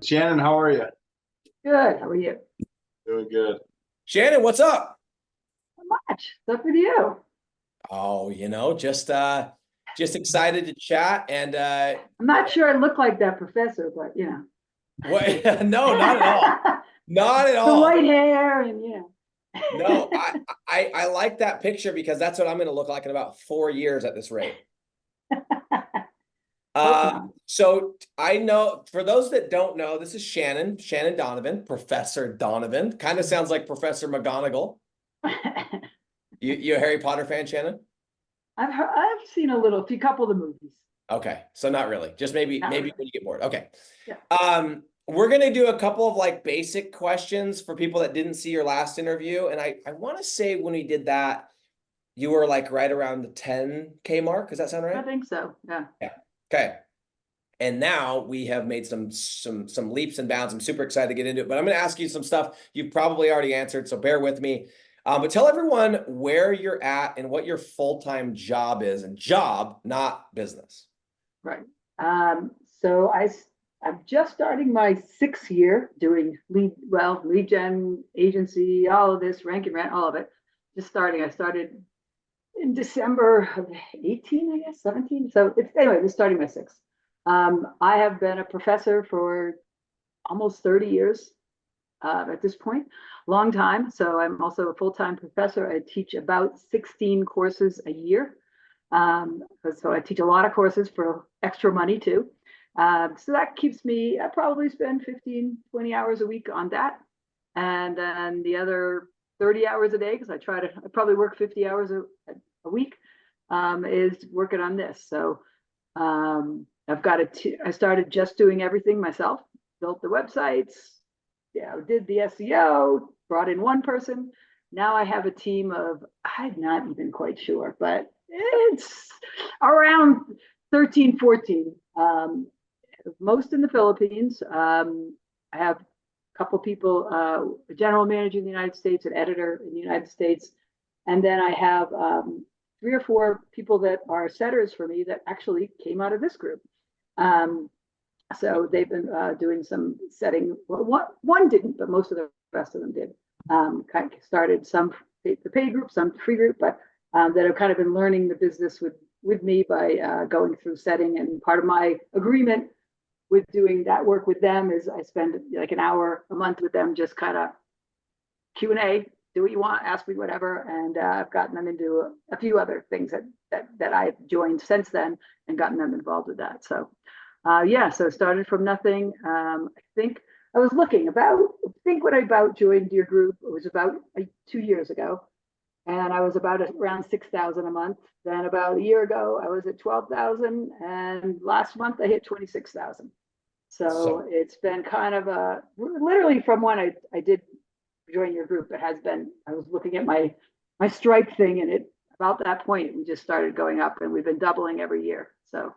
Shannon, how are you? Good. How are you? Doing good. Shannon, what's up? Not much. Stuff with you. Oh, just excited to chat and I'm not sure I look like that professor, but what no, not at all. Not at the all. white hair and No, I like that picture because that's what I'm gonna look like in about 4 years at this rate. So I know for those that don't know, this is Shannon Donovan, Professor Donovan. Kind of sounds like Professor McGonagall. You a Harry Potter fan, Shannon? I've seen a few couple of the movies. Okay, so not really. Just maybe Not really. when you get bored. Okay. Yeah. We're gonna do a couple of like basic questions for people that didn't see your last interview. And I want to say when we did that, you were like right around the 10K mark. Does that sound I right? think so. Yeah. Yeah. Okay. And now we have made some leaps and bounds. I'm super excited to get into it, but I'm gonna ask you some stuff you've probably already answered, so bear with me. But tell everyone where you're at and what your full-time job is, and job, not business. Right. So I'm just starting my 6th year doing lead gen agency, all of this, rank and rent, all of it. Just starting. I started in December of 18, I guess, 17. So anyway, just starting my 6th. I have been a professor for almost 30 years at this point, long time. So I'm also a full-time professor. I teach about 16 courses a year. So I teach a lot of courses for extra money too. So that keeps me, I probably spend 15, 20 hours a week on that. And then the other 30 hours a day, because I probably work 50 hours a week, is working on this. So I started just doing everything myself, built the websites, did the SEO, brought in one person. Now I have a team of, I'm not even quite sure, but it's around 13, 14. Most in the Philippines. I have a couple people, a general manager in the United States, an editor in the United States. And then I have 3 or 4 people that are setters for me that actually came out of this group. So they've been doing some setting. Well, one didn't, but most of the rest of them did. Kind of started some the paid group, some free group, but that have kind of been learning the business with me by going through setting. And part of my agreement with doing that work with them is I spend like an hour a month with them, just kind of Q&A, do what you want, ask me whatever. And I've gotten them into a few other things that I've joined since then and gotten them involved with that. So so started from nothing. I think I was looking when I joined your group, it was about 2 years ago. And I was about around 6,000 a month. Then about a year ago, I was at 12,000. And last month I hit 26,000. So it's been kind of literally from when I did join your group, I was looking at my Stripe thing, and about that point, we just started going up, and we've been doubling every year. So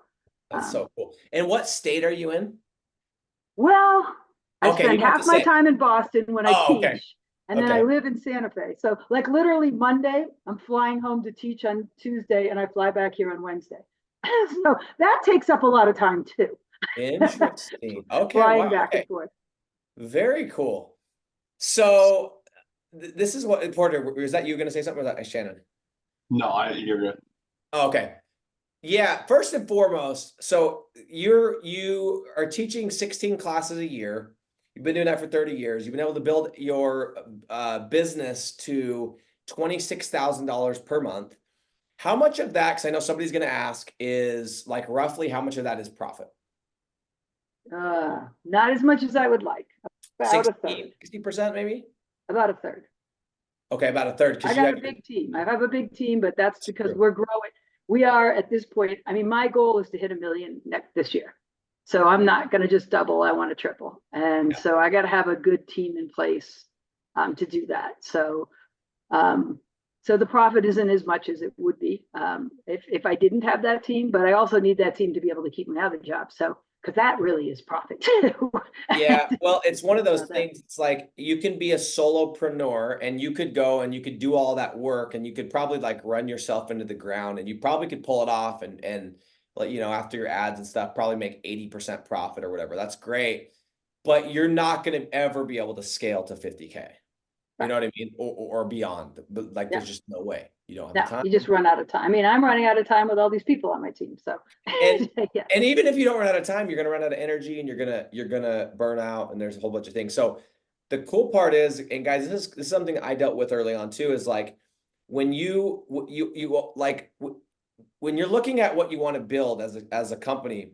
that's so cool. And what state are you in? Well, I spend half my time in Boston when I teach. Okay. And then I live in Santa Fe. So like literally Monday, I'm flying home to teach on Tuesday, and I fly back here on Wednesday. So that takes up a lot of time too. Interesting. Okay. Flying back and forth. Very cool. So this is what, Porter, is that you going to say something, or was that Shannon? No, you're good. Oh, okay. Yeah. First and foremost, so you are teaching 16 classes a year. You've been doing that for 30 years. You've been able to build your business to $26,000 per month. How much of that, because I know somebody's going to ask, is like roughly how much of that is profit? Not as much as I would like. About 60, a third. 60% maybe? About a third. Okay, about a third. I got a big team. I have a big team, but that's because we're growing. We are at this point. I mean, my goal is to hit 1 million this year. So I'm not going to just double. I want to triple. And so I got to have a good team in place to do that. So the profit isn't as much as it would be if I didn't have that team, but I also need that team to be able to keep my other job. So, because that really is profit too. Yeah, well, it's one of those things. It's like you can be a solopreneur and you could go and you could do all that work and you could probably like run yourself into the ground and you probably could pull it off and like, after your ads and stuff, probably make 80% profit or whatever. That's great. but you're not going to ever be able to scale to 50K. You know what I mean? Or beyond, but like, there's just no way. You don't have the No, time. you just run out of time. I mean, I'm running out of time with all these people on my team. So, And yeah. and even if you don't run out of time, you're gonna run out of energy and you're gonna burn out, and there's a whole bunch of things. So the cool part is, and guys, this is something I dealt with early on too, is like when when you're looking at what you want to build as a company,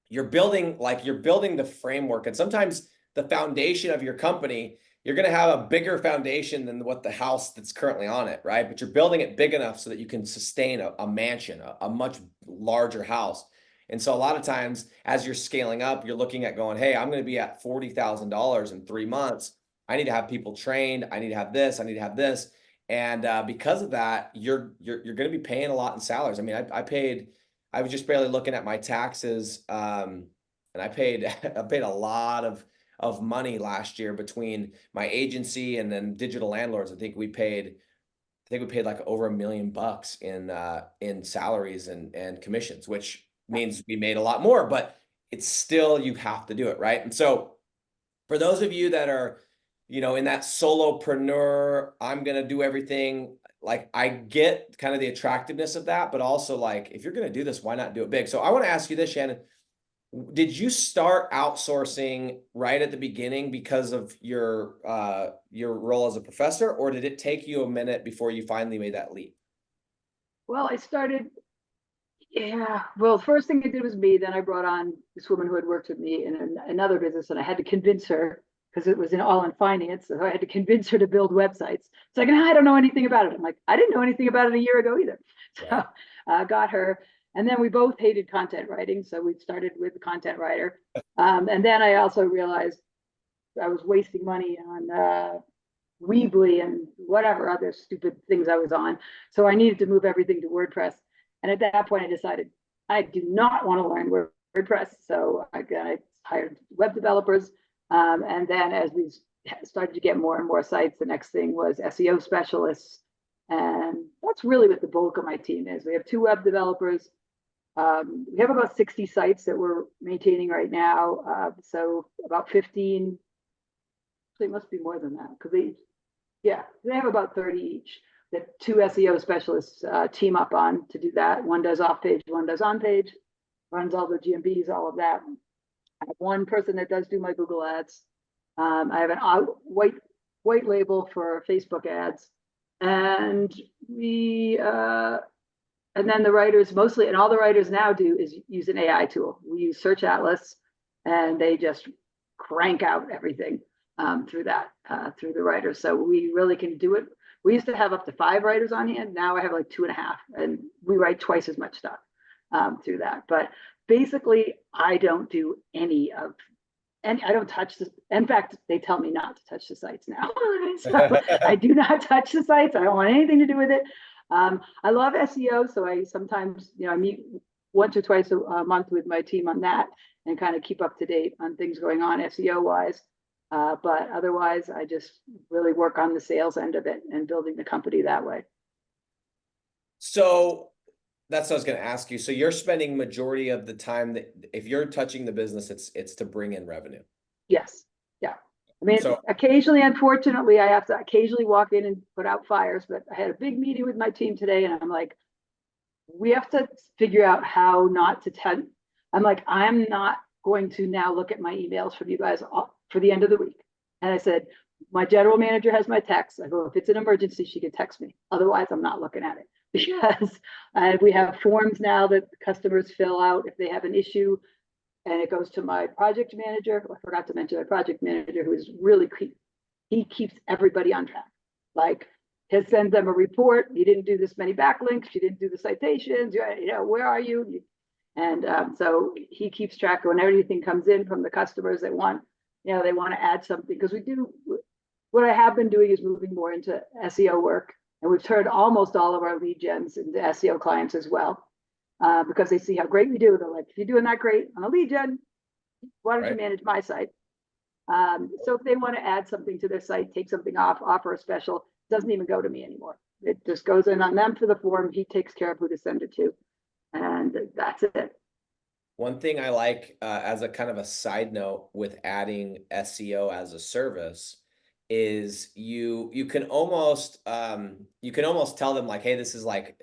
you're building the framework, and sometimes the foundation of your company, you're going to have a bigger foundation than what the house that's currently on it, right? But you're building it big enough so that you can sustain a mansion, a much larger house. And so a lot of times as you're scaling up, you're looking at going, hey, I'm going to be at $40,000 in 3 months. I need to have people trained. I need to have this. I need to have this. And because of that, you're going to be paying a lot in salaries. I mean, I was just barely looking at my taxes, and I paid a lot of money last year between my agency and then digital landlords. I think we paid like over $1 million in salaries and commissions, which means we made a lot more, but it's still, you have to do it, right? And so for those of you that are, in that solopreneur, I'm gonna do everything, like, I get kind of the attractiveness of that, but also, like, if you're gonna do this, why not do it big? So I want to ask you this, Shannon. Did you start outsourcing right at the beginning because of your role as a professor, or did it take you a minute before you finally made that leap? Well, well, the first thing I did was me. Then I brought on this woman who had worked with me in another business, and I had to convince her, because it was all in finance. So I had to convince her to build websites. It's like, I don't know anything about it. I'm like, I didn't know anything about it a year ago either. So I got her. And then we both hated content writing. So we started with the content writer. And then I also realized I was wasting money on Weebly and whatever other stupid things I was on. So I needed to move everything to WordPress. And at that point, I decided I do not want to learn WordPress. So I hired web developers. And then as we started to get more and more sites, the next thing was SEO specialists. And that's really what the bulk of my team is. We have 2 web developers. We have about 60 sites that we're maintaining right now. So about 15, it must be more than that, because they have about 30 each that 2 SEO specialists team up on to do that. One does off page, one does on page, runs all the GMBs, all of that. I have one person that does do my Google ads. I have an white label for Facebook ads, and and then the writers mostly, and all the writers now do is use an AI tool. We use Search Atlas, and they just crank out everything through the writers. So we really can do it. We used to have up to 5 writers on hand. Now I have like 2.5, and we write twice as much stuff through that. But basically, I don't do I don't touch this. In fact, they tell me not to touch the sites now. So I do not touch the sites. I don't want anything to do with it. I love SEO, so I sometimes, I meet once or twice a month with my team on that and kind of keep up to date on things going on SEO wise. But otherwise, I just really work on the sales end of it and building the company that way. So that's what I was going to ask you. So you're spending majority of the time that if you're touching the business, it's to bring in revenue. Yes. Yeah. I mean, occasionally, unfortunately, I have to occasionally walk in and put out fires, but I had a big meeting with my team today, and I'm like, we have to figure out how not to I'm like, I'm not going to now look at my emails from you guys for the end of the week. And I said, my general manager has my text. I go, if it's an emergency, she can text me. Otherwise, I'm not looking at it, because we have forms now that customers fill out if they have an issue. And it goes to my project manager. I forgot to mention my project manager, who is really, he keeps everybody on track. Like, he'll send them a report. You didn't do this many backlinks. You didn't do the citations. Where are you? And so he keeps track of when everything comes in from the customers that want, they want to add something. Because what I have been doing is moving more into SEO work. And we've turned almost all of our lead gens into SEO clients as well. Because they see how great we do. They're like, if you're doing that great on a lead gen, why don't you manage my site? So if they want to add something to their site, take something off, offer a special, it doesn't even go to me anymore. It just goes in on them for the form. He takes care of who to send it to. And that's it. One thing I like as a kind of a side note with adding SEO as a service is you can almost tell them like, hey, this is like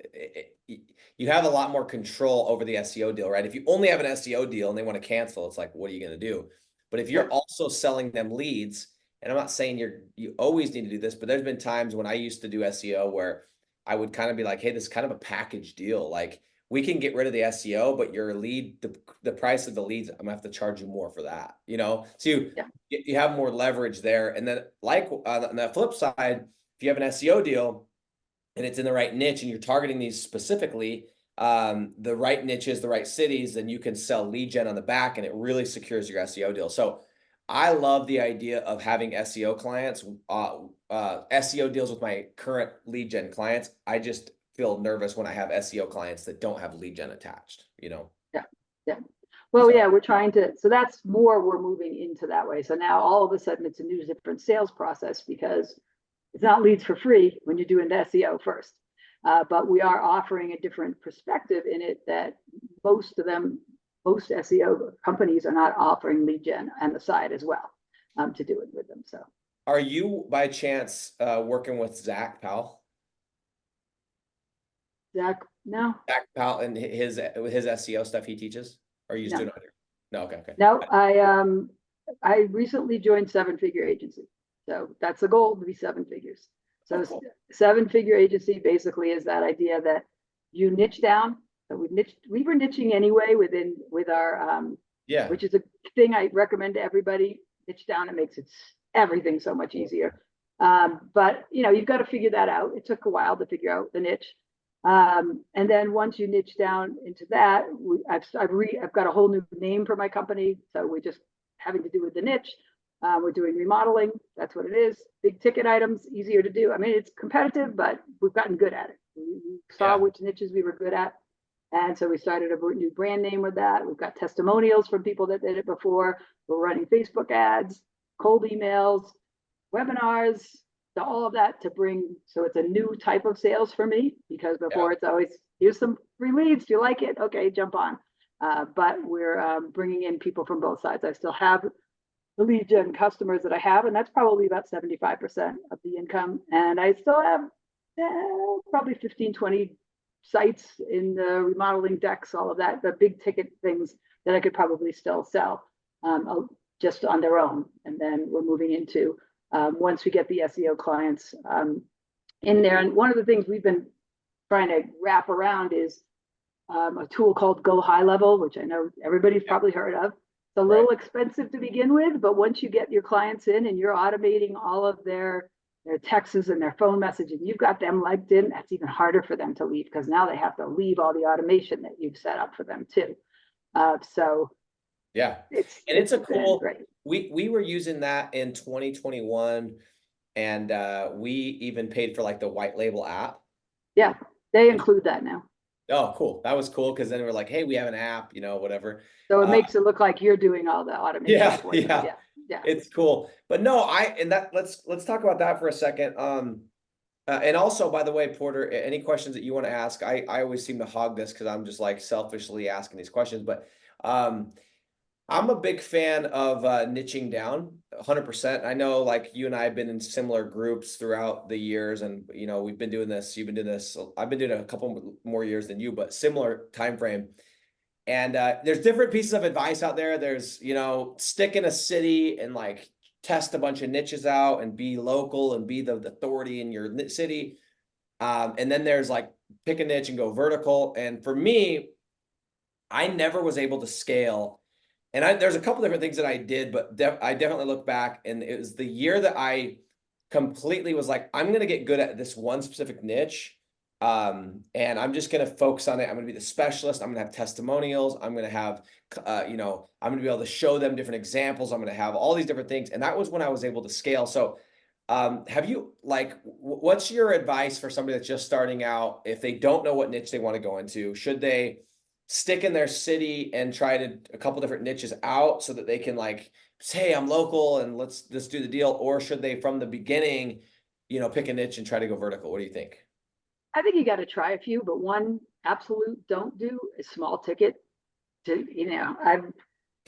you have a lot more control over the SEO deal, right? If you only have an SEO deal and they want to cancel, it's like, what are you going to do? But if you're also selling them leads, and I'm not saying you always need to do this, but there's been times when I used to do SEO where I would kind of be like, hey, this is kind of a package deal. Like, we can get rid of the SEO, but your lead, the price of the leads, I'm gonna have to charge you more for that, you know? So you have more leverage there. And then like on the flip side, if you have an SEO deal and it's in the right niche and you're targeting these specifically, the right niches, the right cities, then you can sell lead gen on the back and it really secures your SEO deal. So I love the idea of having SEO clients, SEO deals with my current lead gen clients. I just feel nervous when I have SEO clients that don't have lead gen attached, you know? Yeah. Well, yeah, we're trying to, so that's more, we're moving into that way. So now all of a sudden it's a new different sales process because it's not leads for free when you're doing the SEO first. But we are offering a different perspective in it that most SEO companies are not offering lead gen on the side as well to do it with them. So are you by chance working with Zach Powell? Zach, no. Zach Powell and his SEO stuff he teaches? Or are you just doing it on your? No, okay. No, I recently joined 7-figure agency. So that's the goal, to be 7 figures. So cool. 7-figure agency basically is that idea that you niche down. So we were niching anyway with our which is a thing I recommend to everybody. Niche down, it makes everything so much easier. But you know, you've got to figure that out. It took a while to figure out the niche. And then once you niche down into that, I've got a whole new name for my company. So we're just having to do with the niche. We're doing remodeling. That's what it is. Big ticket items, easier to do. I mean, it's competitive, but we've gotten good at it. We saw which niches we were good at. And so we started a new brand name with that. We've got testimonials from people that did it before. We're running Facebook ads, cold emails, webinars, all of that to bring. So it's a new type of sales for me because before it's always, here's some free leads. Do you like it? Okay, jump on. But we're bringing in people from both sides. I still have the lead gen customers that I have, and that's probably about 75% of the income. And I still have probably 15, 20 sites in the remodeling decks, all of that, the big ticket things that I could probably still sell just on their own. And then we're moving into, once we get the SEO clients in there. And one of the things we've been trying to wrap around is a tool called Go High Level, which I know everybody's probably heard of. It's a little expensive to begin with, but once you get your clients in and you're automating all of their texts and their phone messages, you've got them legged in, that's even harder for them to leave because now they have to leave all the automation that you've set up for them too. So yeah, it's a cool, we were using that in 2021 and we even paid for like the white label app. Yeah, they include that now. Oh, cool. That was cool because then we're like, hey, we have an app, you know, whatever. So it makes it look like you're doing all the automation. Yeah. It's cool. But no, let's talk about that for a second. And also, by the way, Porter, any questions that you want to ask, I always seem to hog this because I'm just like selfishly asking these questions. But I'm a big fan of niching down 100%. I know like you and I have been in similar groups throughout the years and, you know, we've been doing this, you've been doing this. I've been doing it a couple more years than you, but similar time frame. And there's different pieces of advice out there. There's, you know, stick in a city and like test a bunch of niches out and be local and be the authority in your city. And then there's like pick a niche and go vertical. And for me, I never was able to scale. And there's a couple different things that I did, but I definitely look back and it was the year that I completely was like, I'm going to get good at this one specific niche. And I'm just going to focus on it. I'm going to be the specialist. I'm going to have testimonials. I'm going to have, you know, I'm going to be able to show them different examples. I'm going to have all these different things. And that was when I was able to scale. So have you like, what's your advice for somebody that's just starting out? If they don't know what niche they want to go into, should they stick in their city and try a couple different niches out so that they can like say, hey, I'm local and let's do the deal? Or should they from the beginning, you know, pick a niche and try to go vertical? What do you think? I think you got to try a few, but one absolute don't do is small ticket. I've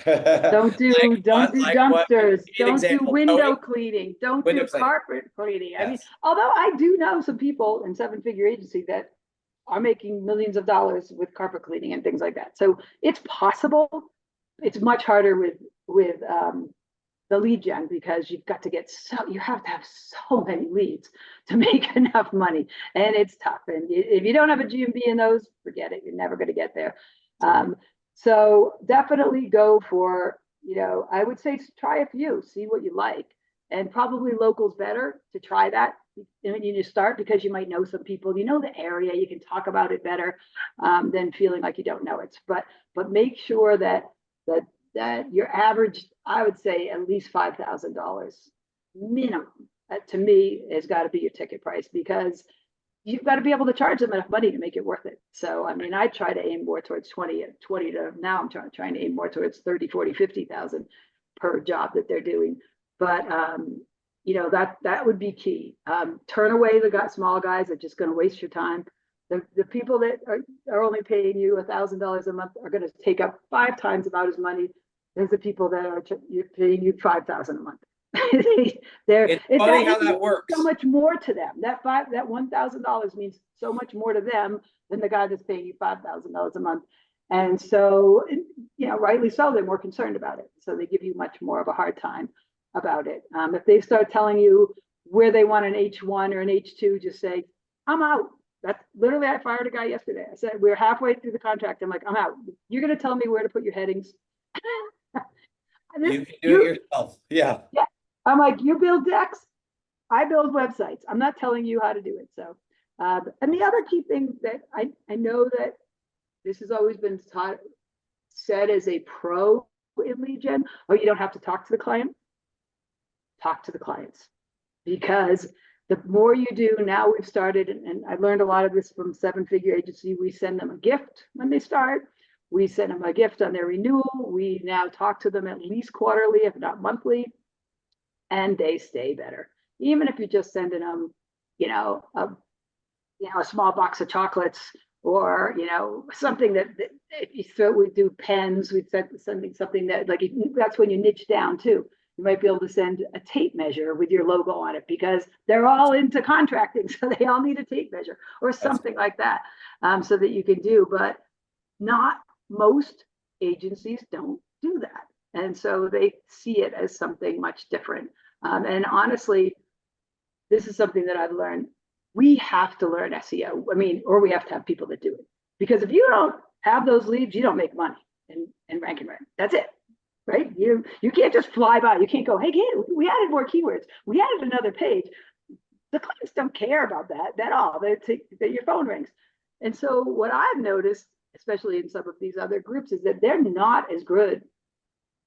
don't do Like what? Like what? dumpsters, Give me an don't do example. window Tony? cleaning, don't Window do cleaning. carpet cleaning. I mean, Yes. although I do know some people in seven-figure agency that are making millions of dollars with carpet cleaning and things like that. So it's possible. It's much harder with the lead gen, because you have to have so many leads to make enough money, and it's tough. And if you don't have a GMB in those, forget it. You're never going to get there. So definitely go for, I would say try a few, see what you like, and probably local's better to try that when you start, because you might know some people, the area, you can talk about it better than feeling like you don't know it. But make sure that your average, I would say at least $5,000 minimum. To me, has got to be your ticket price, because you've got to be able to charge them enough money to make it worth it. So, I mean, I try to aim more towards 20 to now I'm trying to aim more towards 30, 40, 50,000 per job that they're doing. But, that would be key. Turn away the small guys that are just going to waste your time. The people that are only paying you $1,000 a month are going to take up 5 times about as money as the people that are paying you $5,000 a month. It's funny how that works. So much more to them. That $1,000 means so much more to them than the guy that's paying you $5,000 a month. And so, rightly so, they're more concerned about it. So they give you much more of a hard time about it. If they start telling you where they want an H1 or an H2, just say, I'm out. That's literally, I fired a guy yesterday. I said, we're halfway through the contract. I'm like, I'm out. You're going to tell me where to put your headings. You can do it yourself. Yeah. Yeah. I'm like, you build decks, I build websites. I'm not telling you how to do it. So, and the other key thing that I know that this has always been said as a pro in lead gen, you don't have to talk to the client. Talk to the clients, because the more you do, now we've started, and I learned a lot of this from seven-figure agency. We send them a gift when they start. We send them a gift on their renewal. We now talk to them at least quarterly, if not monthly, and they stay better. Even if you're just sending them, a small box of chocolates, or something that if you throw, we do pens, we'd send something that that's when you niche down too. You might be able to send a tape measure with your logo on it, because they're all into contracting, so they all need a tape measure or something like that, so that you can do. But not most agencies don't do that, and so they see it as something much different. And honestly, this is something that I've learned. We have to learn SEO. I mean, or we have to have people that do it, because if you don't have those leads, you don't make money in rank and rank. That's it. Right? You can't just fly by. You can't go, hey, we added more keywords. We added another page. The clients don't care about that at all. That your phone rings. And so what I've noticed, especially in some of these other groups, is that they're not as good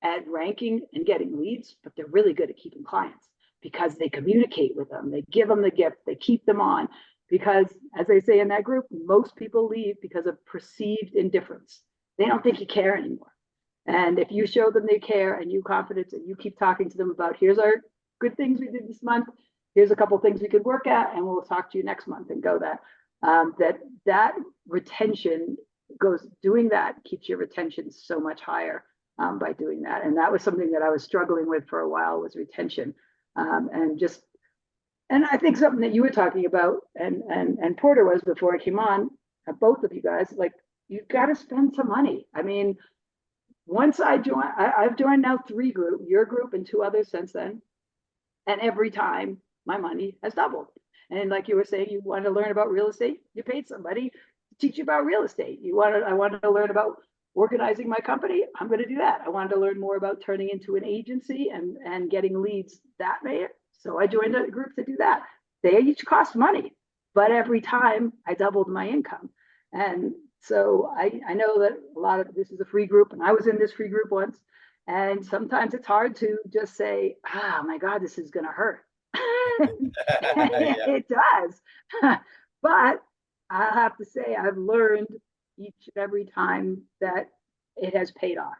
at ranking and getting leads, but they're really good at keeping clients, because they communicate with them. They give them the gift. They keep them on, because as they say in that group, most people leave because of perceived indifference. They don't think you care anymore. And if you show them they care and you confidence, and you keep talking to them about, here's our good things we did this month, here's a couple of things we could work at, and we'll talk to you next month, and go that. That retention doing that keeps your retention so much higher by doing that. And that was something that I was struggling with for a while, was retention. And I think something that you were talking about, and Porter was before I came on, both of you guys, like, you've got to spend some money. I mean, once I've joined now 3 groups, your group and 2 others since then. And every time my money has doubled. And like you were saying, you want to learn about real estate, you paid somebody to teach you about real estate. I wanted to learn about organizing my company, I'm going to do that. I wanted to learn more about turning into an agency and getting leads that way. So I joined a group to do that. They each cost money, but every time I doubled my income. And so I know that a lot of this is a free group, and I was in this free group once. And sometimes it's hard to just say, oh my God, this is going to hurt. It does. But I have to say, I've learned each and every time that it has paid off.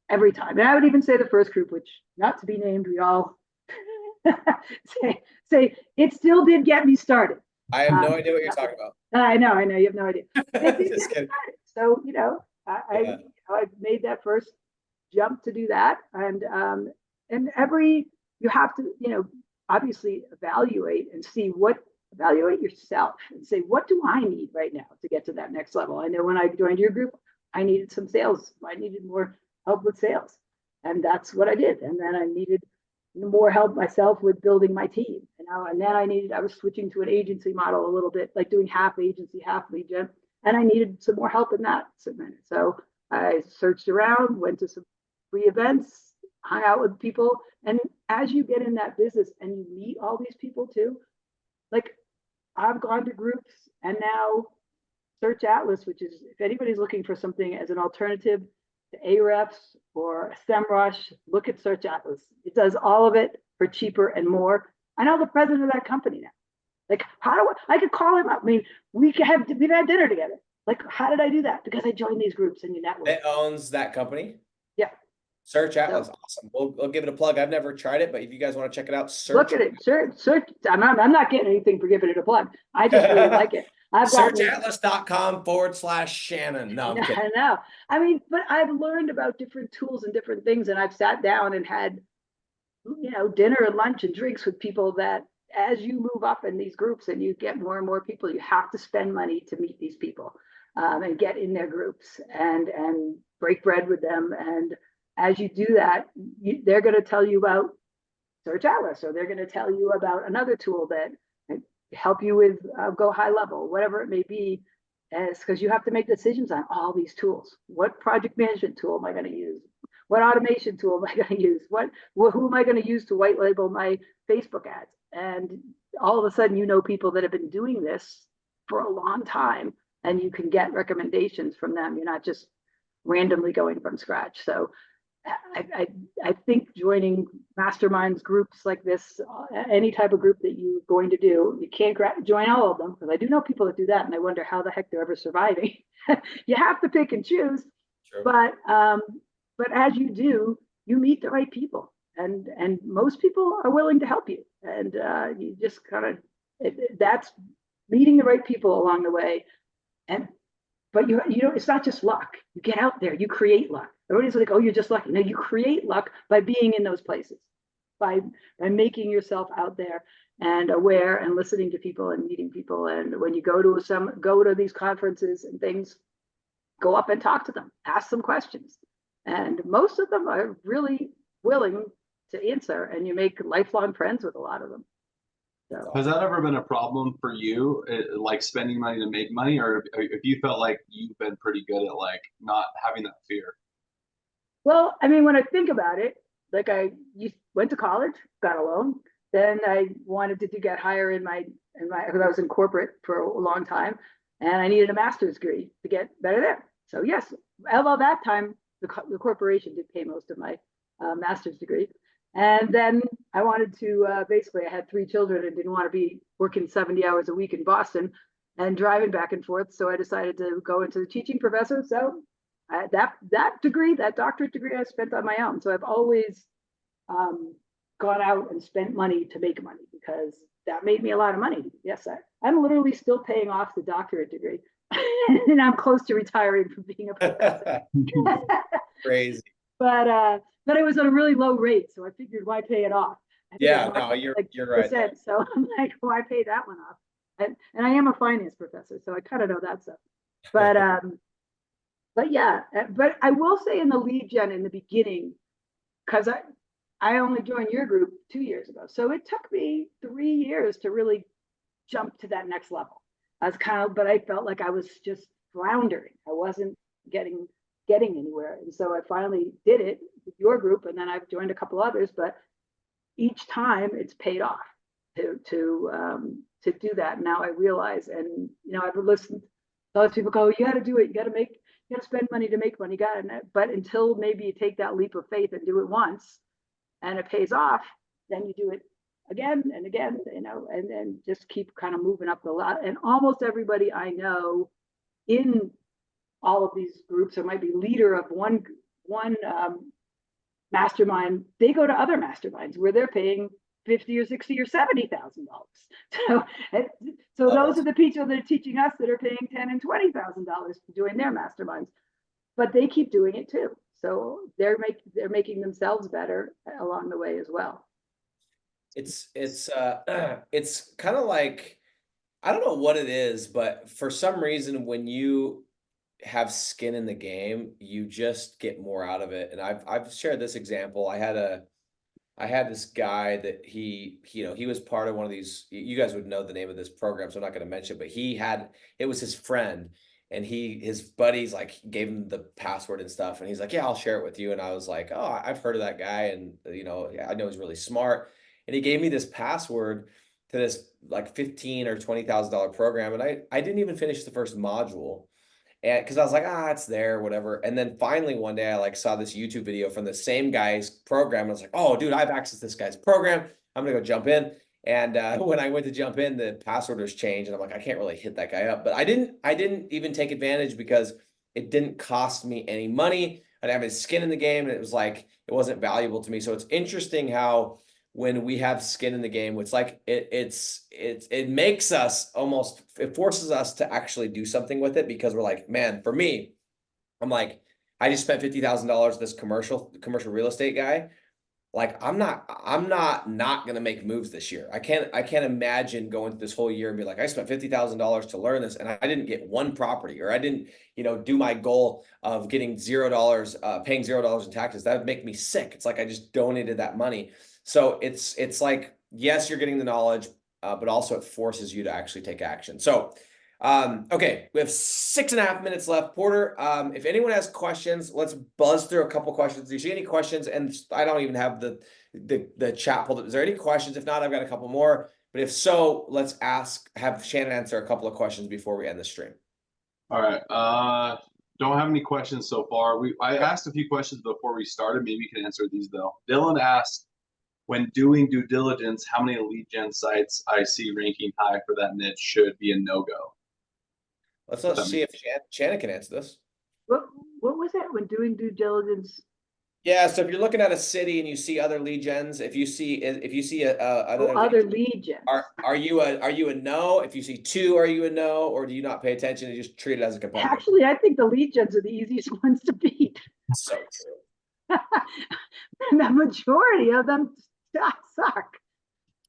Every time. And I would even say the first group, which not to be named, we all say it still did get me started. I have no idea what you're talking about. I know, you have no idea. Just kidding. So, Yeah. I made that first jump to do that. And you have to, obviously evaluate and see evaluate yourself and say, what do I need right now to get to that next level? I know when I joined your group, I needed some sales. I needed more help with sales. And that's what I did. And then I needed more help myself with building my team. And then I was switching to an agency model a little bit, like doing half agency, half lead gen. And I needed some more help in that segment. So I searched around, went to some free events, hung out with people. And as you get in that business and you meet all these people too, like I've gone to groups and now Search Atlas, which is if anybody's looking for something as an alternative to Ahrefs or SEMrush, look at Search Atlas. It does all of it for cheaper and more. I know the president of that company now. Like, I could call him up. I mean, we've had dinner together. Like, how did I do that? Because I joined these groups and you network. It owns that company. Yeah. Search Atlas, awesome. We'll give it a plug. I've never tried it, but if you guys want to check it out, look at it. Search. I'm not getting anything for giving it a plug. I just really like it. Searchatlas.com/Shannon. No, I'm kidding. I know. I mean, but I've learned about different tools and different things, and I've sat down and had, dinner and lunch and drinks with people that as you move up in these groups and you get more and more people, you have to spend money to meet these people and get in their groups and break bread with them. And as you do that, they're going to tell you about Search Atlas, or they're going to tell you about another tool that help you with go high level, whatever it may be, because you have to make decisions on all these tools. What project management tool am I going to use? What automation tool am I going to use? Who am I going to use to white label my Facebook ads? And all of a sudden, people that have been doing this for a long time, and you can get recommendations from them. You're not just randomly going from scratch. So I think joining masterminds groups like this, any type of group that you're going to do, you can't join all of them, because I do know people that do that, and I wonder how the heck they're ever surviving. You have to pick and choose. True. But as you do, you meet the right people, and most people are willing to help you, and you just kind of that's meeting the right people along the way. But it's not just luck. You get out there, you create luck. Everybody's like, oh, you're just lucky. No, you create luck by being in those places, by making yourself out there and aware and listening to people and meeting people. And when you go to these conferences and things, go up and talk to them, ask them questions. And most of them are really willing to answer, and you make lifelong friends with a lot of them. So. Has that ever been a problem for you, like spending money to make money, or if you felt like you've been pretty good at like not having that fear? Well, I mean, when I think about it, like you went to college, got a loan, then I wanted to get higher because I was in corporate for a long time, and I needed a master's degree to get better there. So yes, although that time the corporation did pay most of my master's degree. And then I wanted to, basically, I had 3 children and didn't want to be working 70 hours a week in Boston and driving back and forth. So I decided to go into the teaching professor. So that doctorate degree I spent on my own. So I've always gone out and spent money to make money, because that made me a lot of money. Yes, I'm literally still paying off the doctorate degree. And I'm close to retiring from being a professor. Crazy. But it was at a really low rate, so I figured, why pay it off? Yeah, no, you're right. So I'm like, why pay that one off? And I am a finance professor, so I kind of know that stuff. But yeah, but I will say in the lead gen in the beginning, because I only joined your group 2 years ago, so it took me 3 years to really jump to that next level. But I felt like I was just floundering. I wasn't getting anywhere. And so I finally did it with your group, and then I've joined a couple others, but each time it's paid off to do that. Now I realize, and I've listened to other people go, you got to do it. You got to spend money to make money. But until maybe you take that leap of faith and do it once and it pays off, then you do it again and again, and then just keep kind of moving up the ladder. And almost everybody I know in all of these groups, or might be leader of one mastermind, they go to other masterminds where they're paying $50,000 or $60,000 or $70,000. So those are the people that are teaching us that are paying $10,000 and $20,000 for doing their masterminds. but they keep doing it too. So they're making themselves better along the way as well. It's it's kind of like, I don't know what it is, but for some reason, when you have skin in the game, you just get more out of it. And I've shared this example. I had this guy that he was part of one of these, you guys would know the name of this program, so I'm not going to mention it, but it was his friend, and his buddies like gave him the password and stuff. And he's like, yeah, I'll share it with you. And I was like, oh, I've heard of that guy. And, I know he's really smart. And he gave me this password to this like $15,000 or $20,000 program. And I didn't even finish the first module. And because I was like, it's there, whatever. And then finally one day I like saw this YouTube video from the same guy's program. And I was like, oh, dude, I have access to this guy's program. I'm gonna go jump in. And when I went to jump in, the password was changed, and I'm like, I can't really hit that guy up. But I didn't even take advantage because it didn't cost me any money. I didn't have his skin in the game, and it was like it wasn't valuable to me. So it's interesting how when we have skin in the game, it's like it makes us almost, it forces us to actually do something with it, because we're like, man, for me, I'm like, I just spent $50,000 this commercial real estate guy. Like, I'm not gonna make moves this year. I can't imagine going through this whole year and be like, I spent $50,000 to learn this, and I didn't get one property, or I didn't, do my goal of getting $0, paying $0 in taxes. That would make me sick. It's like I just donated that money. So it's like, yes, you're getting the knowledge, but also it forces you to actually take action. So, okay, we have 6.5 minutes left. Porter, if anyone has questions, let's buzz through a couple questions. Do you see any questions? And I don't even have the chat pulled up. Is there any questions? If not, I've got a couple more. But if so, let's have Shannon answer a couple of questions before we end the stream. All right. Don't have any questions so far. I asked a few questions before we started. Maybe you can answer these though. Dylan asked, when doing due diligence, how many lead gen sites I see ranking high for that niche should be a no-go? Let's see if Shannon can answer this. What was it when doing due diligence? Yeah, so if you're looking at a city and you see other lead gens, if you see other lead gens, are you a no? If you see two, are you a no, or do you not pay attention and just treat it as a competitor? Actually, I think the lead gens are the easiest ones to beat. So true. The majority of them suck.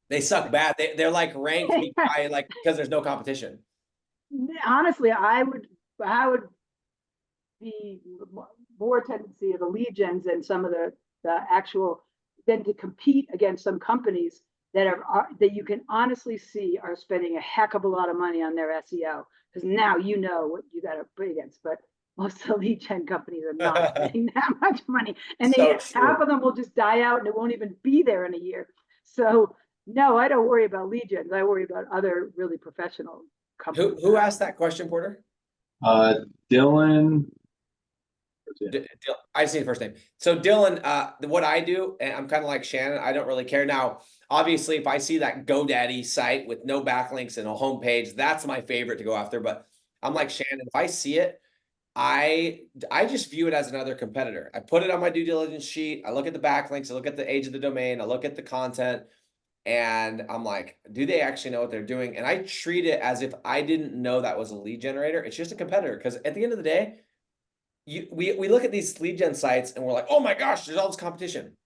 They suck bad. They're like ranked because there's no competition. Honestly, I would be more tendency of the lead gens and some of the actual, than to compete against some companies that that you can honestly see are spending a heck of a lot of money on their SEO, because now you know what you got to put against. But most of the lead gen companies are not spending that much money, and half of them will just die out and it won't even be there in a year. So no, I don't worry about lead gens. I worry about other really professional companies. Who asked that question, Porter? Dylan. I just need the first name. So Dylan, what I do, and I'm kind of like Shannon, I don't really care. Now, obviously, if I see that GoDaddy site with no backlinks and a homepage, that's my favorite to go after. But I'm like Shannon, if I see it, I just view it as another competitor. I put it on my due diligence sheet. I look at the backlinks. I look at the age of the domain. I look at the content. And I'm like, do they actually know what they're doing? And I treat it as if I didn't know that was a lead generator. It's just a competitor. Because at the end of the day, we look at these lead gen sites and we're like, oh my gosh, there's all this competition.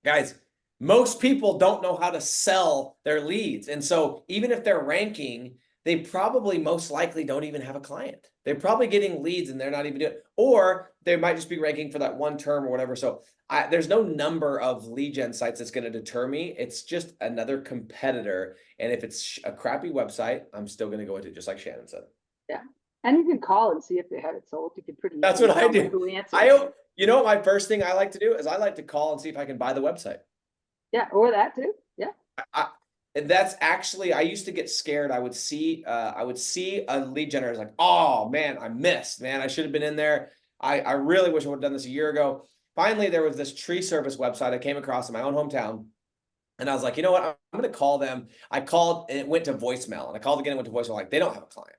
Guys, most people don't know how to sell their leads. And so even if they're ranking, they probably most likely don't even have a client. They're probably getting leads and they're not even doing it. Or they might just be ranking for that one term or whatever. So there's no number of lead gen sites that's going to deter me. It's just another competitor. And if it's a crappy website, I'm still going to go with it, just like Shannon said. Yeah. And you can call and see if they had it sold. You can pretty. That's what I do. You know, my first thing I like to do is I like to call and see if I can buy the website. Yeah, or that too. Yeah. And that's actually, I used to get scared. I would see a lead generator like, oh man, I missed, man. I should have been in there. I really wish I would have done this a year ago. Finally, there was this tree service website I came across in my own hometown. And I was like, you know what? I'm going to call them. I called and it went to voicemail. And I called again and went to voicemail. Like, they don't have a client.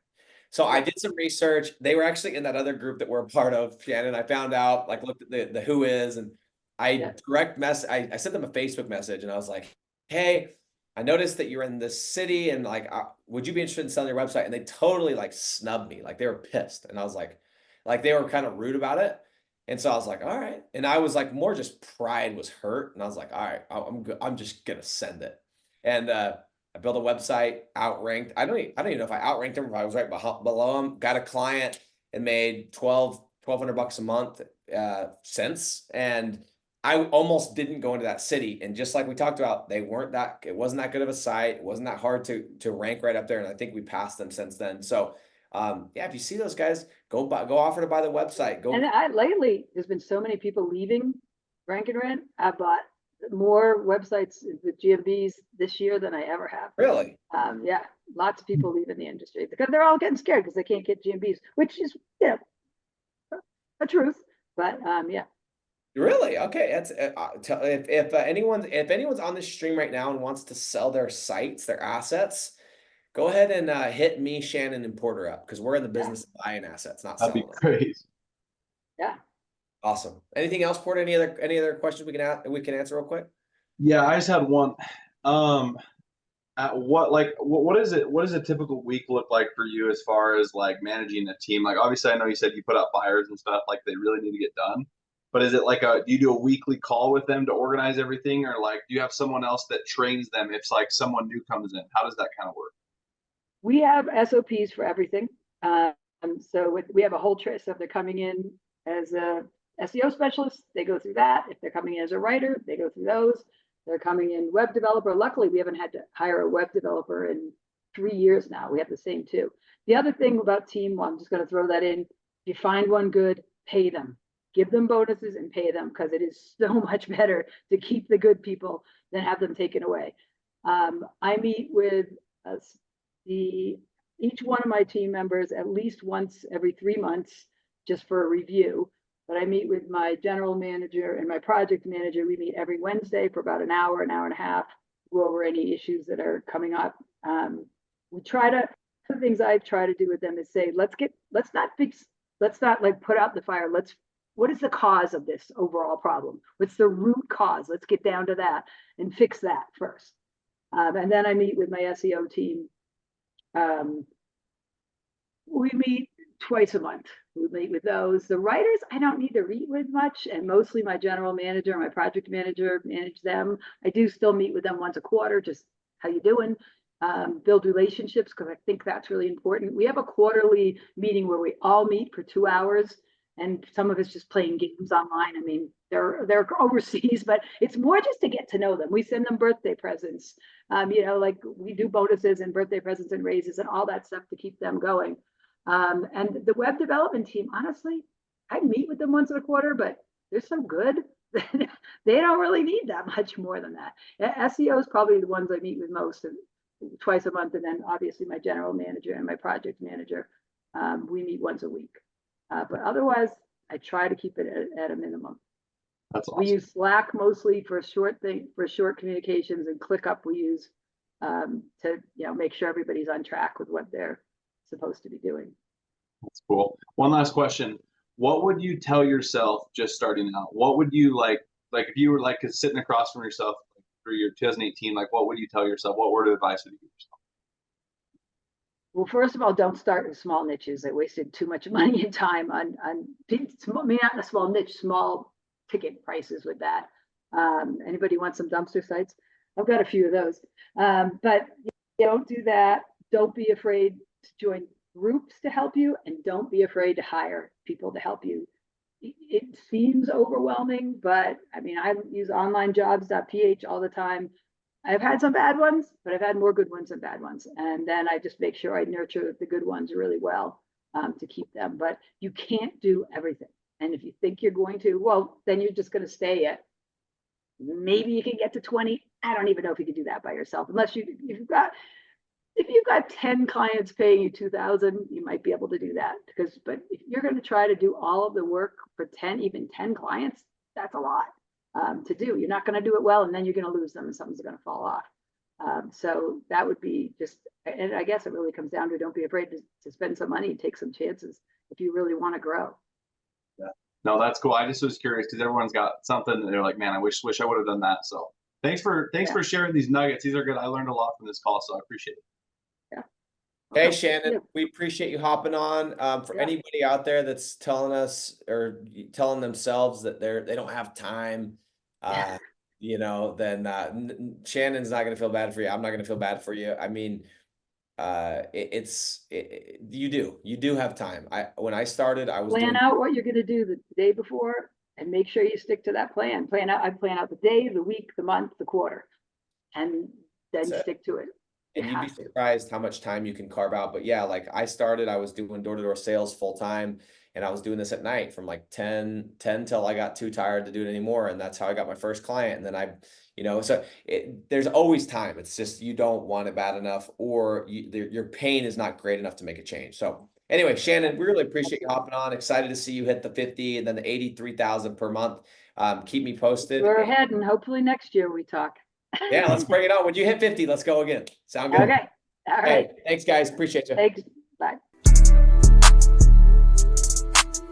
So I did some research. They were actually in that other group that we're a part of, Shannon. I found out, like, looked at the who is, and I sent them a Facebook message, and I was like, hey, I noticed that you're in this city, and like, would you be interested in selling your website? And they totally like snubbed me. Like, they were pissed. And I was like, Like they were kind of rude about it. And so I was like, all right. And I was like, more just pride was hurt. And I was like, all right, I'm good. I'm just going to send it. And, I built a website, outranked. I don't even know if I outranked them, if I was right below them, got a client and made $1,200 a month, since. And I almost didn't go into that city. And just like we talked about, it wasn't that good of a site. It wasn't that hard to rank right up there. And I think we passed them since then. So, yeah, if you see those guys, go offer to buy the website. And lately, there's been so many people leaving Rank and Rent. I bought more websites with GMBs this year than I ever have. Really? Yeah, lots of people leaving the industry because they're all getting scared because they can't get GMBs, which is, yeah, a truth. But yeah. Really? Okay. That's if anyone's on this stream right now and wants to sell their sites, their assets, go ahead and hit me, Shannon, and Porter up because we're in the business of buying assets, not That'd be selling them. great. Yeah. Awesome. Anything else, Porter? Any other questions we can answer real quick? Yeah, I just had one. What does a typical week look like for you as far as like managing a team? Like obviously I know you said you put out fires and stuff like they really need to get done. But is it like do you do a weekly call with them to organize everything, or like do you have someone else that trains them if like someone new comes in? How does that kind of work? We have SOPs for everything. So we have a whole trace. So if they're coming in as a SEO specialist, they go through that. If they're coming in as a writer, they go through those. They're coming in web developer. Luckily, we haven't had to hire a web developer in 3 years now. We have the same two. The other thing about team, well, I'm just going to throw that in. If you find one good, pay them. Give them bonuses and pay them because it is so much better to keep the good people than have them taken away. I meet with each one of my team members at least once every 3 months just for a review. But I meet with my general manager and my project manager. We meet every Wednesday for about an hour and a half, go over any issues that are coming up. The things I try to do with them is say, let's not like put out the fire. What is the cause of this overall problem? What's the root cause? Let's get down to that and fix that first. And then I meet with my SEO team. We meet twice a month. We meet with those. The writers, I don't need to meet with much, and mostly my general manager and my project manager manage them. I do still meet with them once a quarter, just how you doing? Build relationships, because I think that's really important. We have a quarterly meeting where we all meet for 2 hours, and some of us just playing games online. I mean, they're overseas, but it's more just to get to know them. We send them birthday presents, like we do bonuses and birthday presents and raises and all that stuff to keep them going. And the web development team, honestly, I meet with them once a quarter, but they're so good that they don't really need that much more than that. SEO is probably the ones I meet with most, twice a month, and then obviously my general manager and my project manager, we meet once a week. But otherwise, I try to keep it at a minimum. That's awesome. We use Slack mostly for short communications, and ClickUp we use to make sure everybody's on track with what they're supposed to be doing. That's cool. One last question. What would you tell yourself just starting out? What would you like if you were like sitting across from yourself for your 2018, like what would you tell yourself? What word of advice would you give yourself? Well, first of all, don't start in small niches. I wasted too much money and time on not in a small niche, small ticket prices with that. Anybody want some dumpster sites? I've got a few of those. But don't do that. Don't be afraid to join groups to help you, and don't be afraid to hire people to help you. It seems overwhelming, but I mean, I use onlinejobs.ph all the time. I've had some bad ones, but I've had more good ones than bad ones. And then I just make sure I nurture the good ones really well to keep them. But you can't do everything. And if you think you're going to, well, then you're just going to stay at, maybe you can get to 20. I don't even know if you can do that by yourself, unless if you've got 10 clients paying you $2,000, you might be able to do that. But if you're going to try to do all of the work for even 10 clients, that's a lot to do. You're not going to do it well, and then you're going to lose them, and something's going to fall off. So that would be and I guess it really comes down to, don't be afraid to spend some money and take some chances if you really want to grow. Yeah. No, that's cool. I just was curious because everyone's got something and they're like, man, I wish I would have done that. So thanks for sharing these nuggets. These are good. I learned a lot from this call, so I appreciate it. Hey, Okay. Shannon, Yeah. we appreciate you hopping on. For Yeah. anybody out there that's telling us or telling themselves that they don't have time, Yeah. then Shannon's not gonna feel bad for you. I'm not gonna feel bad for you. I mean, you do have time. When I started, I was Plan doing. out what you're gonna do the day before and make sure you stick to that plan. I plan out the day, the week, the month, the quarter, and then stick to it. You And you'd be have to. surprised how much time you can carve out. But yeah, like I started, I was doing door-to-door sales full time, and I was doing this at night from like 10 till I got too tired to do it anymore. And that's how I got my first client. And then there's always time. It's just you don't want it bad enough, or your pain is not great enough to make a change. So anyway, Shannon, we really appreciate you hopping on. Excited to see you hit the 50 and then the 83,000 per month. Keep me posted. We're ahead, and hopefully next year we talk. Yeah, let's bring it on. When you hit 50, let's go again. Sound good? Okay. All right. Hey, thanks, guys. Appreciate you. Thanks. Bye.